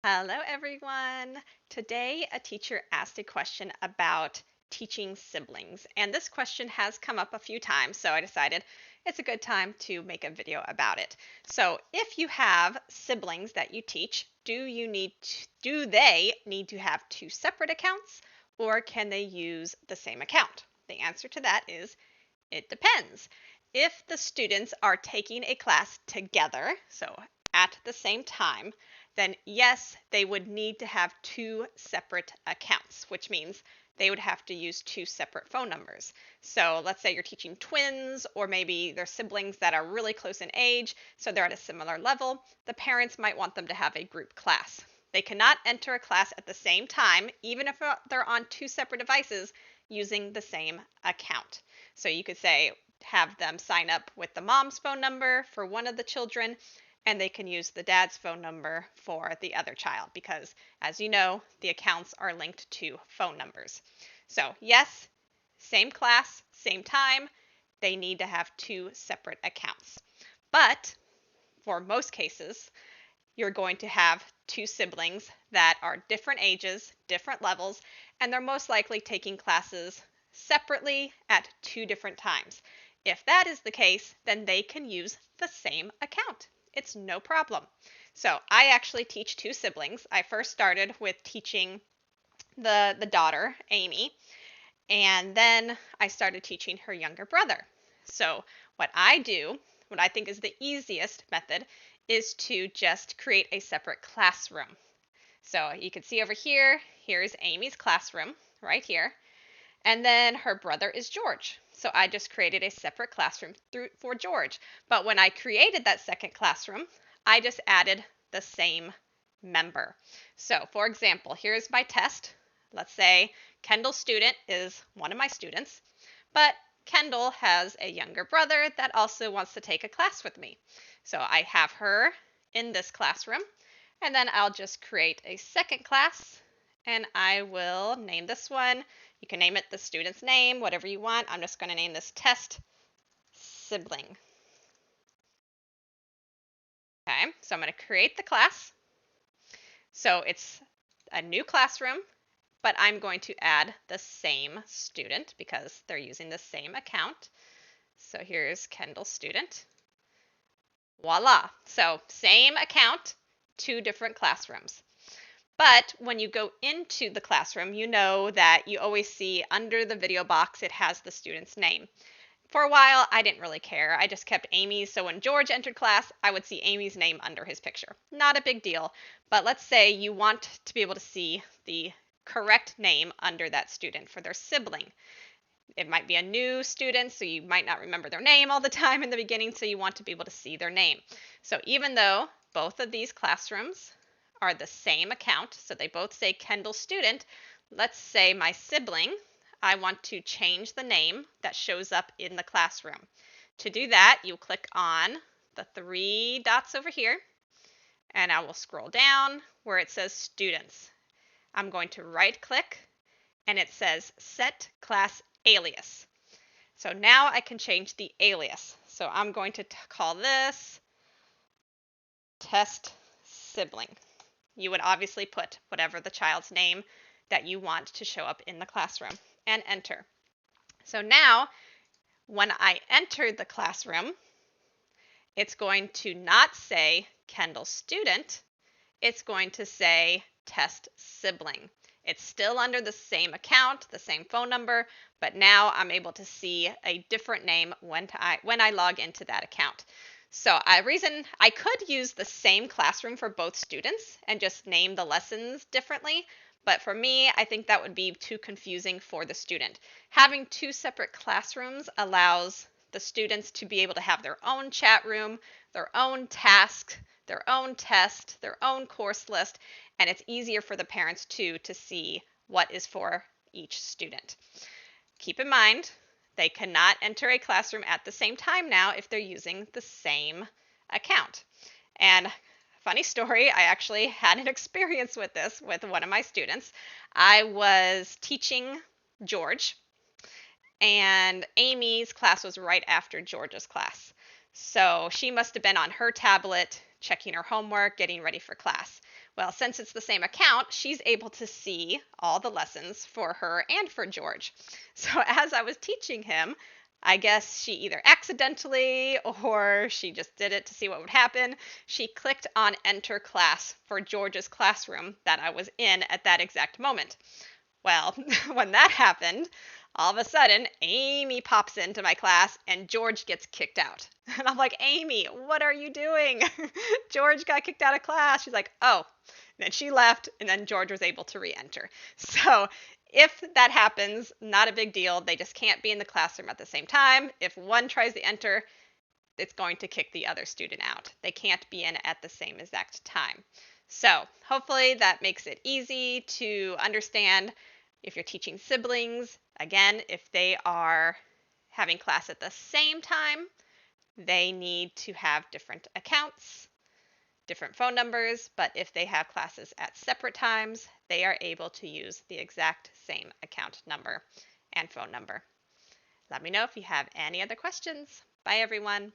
Hello, everyone. Today, a teacher asked a question about teaching siblings, and this question has come up a few times, so I decided it's a good time to make a video about it. So, if you have siblings that you teach, do they need to have two separate accounts, or can they use the same account? The answer to that is it depends. If the students are taking a class together, so at the same time, then yes, they would need to have two separate accounts, which means they would have to use two separate phone numbers. So let's say you're teaching twins, or maybe they're siblings that are really close in age, so they're at a similar level. The parents might want them to have a group class. They cannot enter a class at the same time, even if they're on two separate devices using the same account. So you could say, have them sign up with the mom's phone number for one of the children, and they can use the dad's phone number for the other child because, as you know, the accounts are linked to phone numbers. So, yes, same class, same time, they need to have two separate accounts. But for most cases, you're going to have two siblings that are different ages, different levels, and they're most likely taking classes separately at two different times. If that is the case, then they can use the same account. It's no problem. So I actually teach two siblings. I first started with teaching the daughter, Amy, and then I started teaching her younger brother. So what I do, what I think is the easiest method, is to just create a separate classroom. So you can see over here, here's Amy's classroom right here. And then her brother is George. So I just created a separate classroom for George. But when I created that second classroom, I just added the same member. So for example, here's my test. Let's say Kendall student is one of my students, but Kendall has a younger brother that also wants to take a class with me. So I have her in this classroom, and then I'll just create a second class, and I will name this one. You can name it the student's name, whatever you want. I'm just going to name this test sibling. Okay, so I'm going to create the class. So it's a new classroom, but I'm going to add the same student because they're using the same account. So here's Kendall student. Voila. So same account, two different classrooms. But when you go into the classroom, you know that you always see under the video box, it has the student's name. For a while, I didn't really care. I just kept Amy's, so when George entered class, I would see Amy's name under his picture. Not a big deal, but let's say you want to be able to see the correct name under that student for their sibling. It might be a new student, so you might not remember their name all the time in the beginning, so you want to be able to see their name. So even though both of these classrooms are the same account, so they both say Kendall student, let's say my sibling, I want to change the name that shows up in the classroom. To do that, you click on the three dots over here, and I will scroll down where it says students. I'm going to right click, and it says set class alias. So now I can change the alias. So I'm going to call this test sibling. You would obviously put whatever the child's name that you want to show up in the classroom and enter. So now when I enter the classroom, it's going to not say Kendall student, it's going to say test sibling. It's still under the same account, the same phone number, but now I'm able to see a different name when I log into that account. So reason I could use the same classroom for both students and just name the lessons differently, but for me, I think that would be too confusing for the student. Having two separate classrooms allows the students to be able to have their own chat room, their own task, their own test, their own course list, and it's easier for the parents too to see what is for each student. Keep in mind, they cannot enter a classroom at the same time now if they're using the same account. And funny story, I actually had an experience with this with one of my students. I was teaching George, and Amy's class was right after George's class. So she must have been on her tablet checking her homework, getting ready for class. Well, since it's the same account, she's able to see all the lessons for her and for George. So as I was teaching him, I guess she either accidentally or she just did it to see what would happen. She clicked on enter class for George's classroom that I was in at that exact moment. Well, when that happened, all of a sudden, Amy pops into my class and George gets kicked out. And I'm like, Amy, what are you doing? George got kicked out of class. She's like, oh. And then she left, and then George was able to re enter. So if that happens, not a big deal. They just can't be in the classroom at the same time. If one tries to enter, it's going to kick the other student out. They can't be in at the same exact time. So hopefully that makes it easy to understand if you're teaching siblings. Again, if they are having class at the same time, they need to have different accounts, different phone numbers, but if they have classes at separate times, they are able to use the exact same account number and phone number. Let me know if you have any other questions. Bye, everyone.